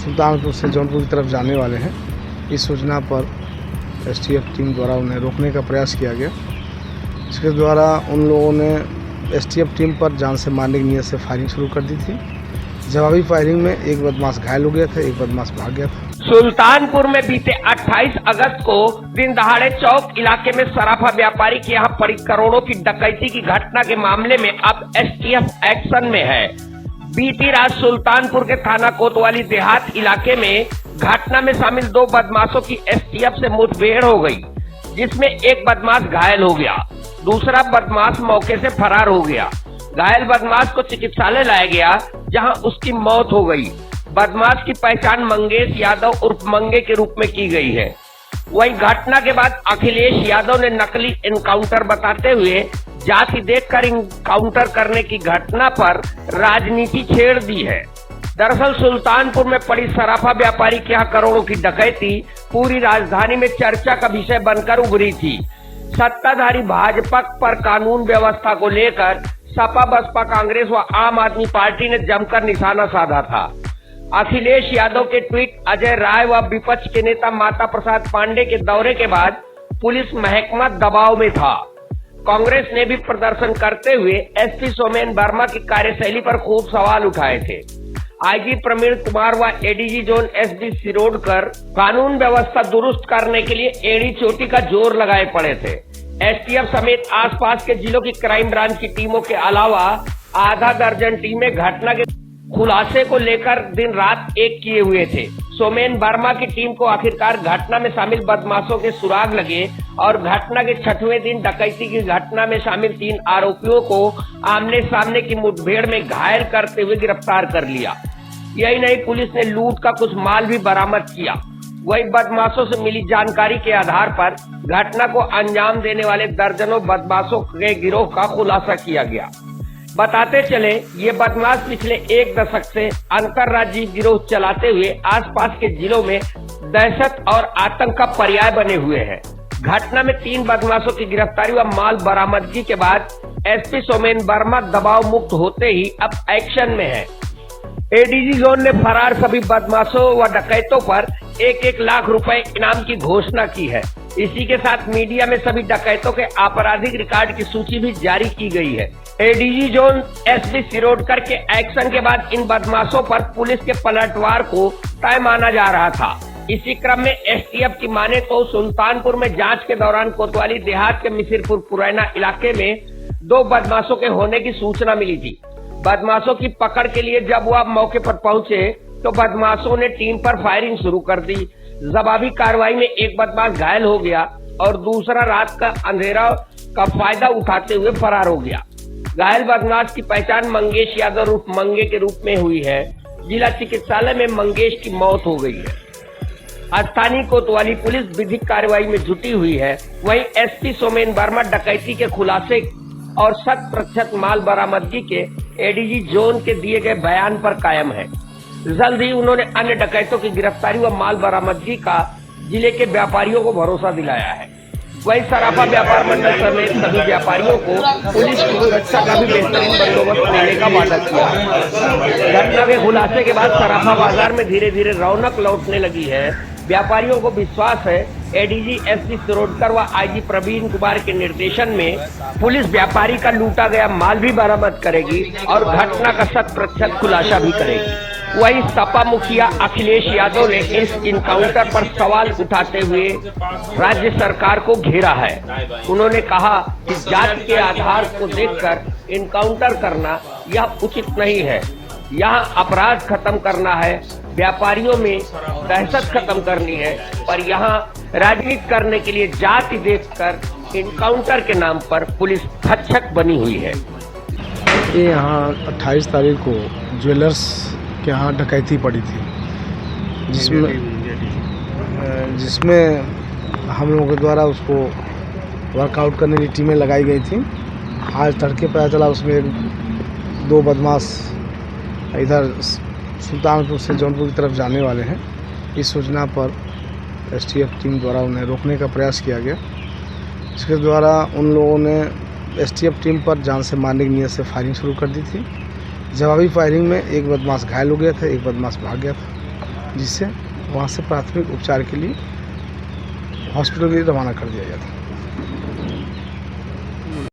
सुल्तानपुर से जौनपुर की तरफ जाने वाले हैं। इस सूचना पर एसटीएफ टीम द्वारा उन्हें रोकने का प्रयास किया गया। इसके द्वारा उन लोगों ने एसटीएफ टीम पर जान से मारने की नीयत से फायरिंग शुरू कर दी थी। जवाबी फायरिंग में एक बदमाश घायल हो गया था, एक बदमाश भाग गया था। सुल्तानपुर में बीते 28 अगस्त को दिन दहाड़े चौक इलाके में सराफा व्यापारी के यहाँ पड़ी करोड़ों की डकैती की घटना के मामले में अब एसटीएफ एक्शन में है। बीती रात सुल्तानपुर के थाना कोतवाली देहात इलाके में घटना में शामिल 2 बदमाशों की एसटीएफ से मुठभेड़ हो गई, जिसमें एक बदमाश घायल हो गया, दूसरा बदमाश मौके से फरार हो गया। घायल बदमाश को चिकित्सालय लाया गया, जहां उसकी मौत हो गई। बदमाश की पहचान मंगेश यादव उर्फ मंगे के रूप में की गई है। वहीं घटना के बाद अखिलेश यादव ने नकली एनकाउंटर बताते हुए जाति देखकर एनकाउंटर करने की घटना पर राजनीति छेड़ दी है। दरअसल सुल्तानपुर में पड़ी सराफा व्यापारी के यहाँ करोड़ों की डकैती पूरी राजधानी में चर्चा का विषय बनकर उभरी थी। सत्ताधारी भाजपा पर कानून व्यवस्था को लेकर सपा, बसपा, कांग्रेस व आम आदमी पार्टी ने जमकर निशाना साधा था। अखिलेश यादव के ट्वीट, अजय राय व विपक्ष के नेता माता प्रसाद पांडे के दौरे के बाद पुलिस महकमा दबाव में था। कांग्रेस ने भी प्रदर्शन करते हुए एसपी सोमेन वर्मा की कार्यशैली पर खूब सवाल उठाए थे। आईजी प्रवीण कुमार व एडीजी जोन एसडी सिरोडकर कानून व्यवस्था दुरुस्त करने के लिए एड़ी चोटी का जोर लगाए पड़े थे। एसटीएफ समेत आसपास के जिलों की क्राइम ब्रांच की टीमों के अलावा आधा दर्जन टीमें घटना के खुलासे को लेकर दिन रात एक किए हुए थे। सोमेन वर्मा की टीम को आखिरकार घटना में शामिल बदमाशों के सुराग लगे और घटना के 6वें दिन डकैती की घटना में शामिल 3 आरोपियों को आमने सामने की मुठभेड़ में घायल करते हुए गिरफ्तार कर लिया। यही नहीं, पुलिस ने लूट का कुछ माल भी बरामद किया। वही बदमाशों से मिली जानकारी के आधार पर घटना को अंजाम देने वाले दर्जनों बदमाशों के गिरोह का खुलासा किया गया। बताते चले, ये बदमाश पिछले 1 दशक से अंतर्राज्यीय गिरोह चलाते हुए आसपास के जिलों में दहशत और आतंक का पर्याय बने हुए हैं। घटना में 3 बदमाशों की गिरफ्तारी व माल बरामदगी के बाद एसपी सोमेन वर्मा दबाव मुक्त होते ही अब एक्शन में है। एडीजी जोन ने फरार सभी बदमाशों व डकैतों पर 1-1 लाख रुपए इनाम की घोषणा की है। इसी के साथ मीडिया में सभी डकैतों के आपराधिक रिकॉर्ड की सूची भी जारी की गई है। एडीजी जोन एसडी सिरोडकर के एक्शन के बाद इन बदमाशों पर पुलिस के पलटवार को तय माना जा रहा था। इसी क्रम में एसटीएफ की माने तो सुल्तानपुर में जांच के दौरान कोतवाली देहात के मिसिरपुर पुरैना इलाके में 2 बदमाशों के होने की सूचना मिली थी। बदमाशों की पकड़ के लिए जब वह मौके पर पहुंचे तो बदमाशों ने टीम पर फायरिंग शुरू कर दी। जवाबी कार्रवाई में एक बदमाश घायल हो गया और दूसरा रात का अंधेरा का फायदा उठाते हुए फरार हो गया। घायल बदमाश की पहचान मंगेश यादव उर्फ मंगे के रूप में हुई है। जिला चिकित्सालय में मंगेश की मौत हो गई है। स्थानीय कोतवाली पुलिस विधिक कार्रवाई में जुटी हुई है। वहीं एसपी सोमेन वर्मा डकैती के खुलासे और 100% माल बरामदगी के एडीजी जोन के दिए गए बयान पर कायम है। जल्द ही उन्होंने अन्य डकैतों की गिरफ्तारी व माल बरामदगी का जिले के व्यापारियों को भरोसा दिलाया है। वही सराफा व्यापार मंडल समेत सभी व्यापारियों को पुलिस की सुरक्षा का भी बेहतरीन बंदोबस्त देने का वादा किया। घटना के खुलासे के बाद सराफा बाजार में धीरे धीरे रौनक लौटने लगी है। व्यापारियों को विश्वास है एडीजी एसपी सिरोडकर व आईजी प्रवीण कुमार के निर्देशन में पुलिस व्यापारी का लूटा गया माल भी बरामद करेगी और घटना का 100% खुलासा भी करेगी। वहीं सपा मुखिया अखिलेश यादव ने इस इनकाउंटर पर सवाल उठाते हुए राज्य सरकार को घेरा है। उन्होंने कहा कि जाति के आधार को देखकर इनकाउंटर करना यह उचित नहीं है। यहाँ अपराध खत्म करना है, व्यापारियों में दहशत खत्म करनी है, पर यहाँ राजनीति करने के लिए जाति देखकर इनकाउंटर के नाम पर पुलिस भक्षक बनी हुई है। ये यहाँ 28 तारीख को ज्वेलर्स के यहाँ डकैती पड़ी थी, जिसमें हम लोगों के द्वारा उसको वर्कआउट करने की टीमें लगाई गई थी। आज तड़के पता चला उसमें 2 बदमाश इधर सुल्तानपुर से जौनपुर की तरफ जाने वाले हैं। इस सूचना पर एसटीएफ टीम द्वारा उन्हें रोकने का प्रयास किया गया। इसके द्वारा उन लोगों ने एसटीएफ टीम पर जान से मारने की नीयत से फायरिंग शुरू कर दी थी। जवाबी फायरिंग में एक बदमाश घायल हो गया था, एक बदमाश भाग गया था। जिससे वहाँ से प्राथमिक उपचार के लिए हॉस्पिटल के लिए रवाना कर दिया गया था।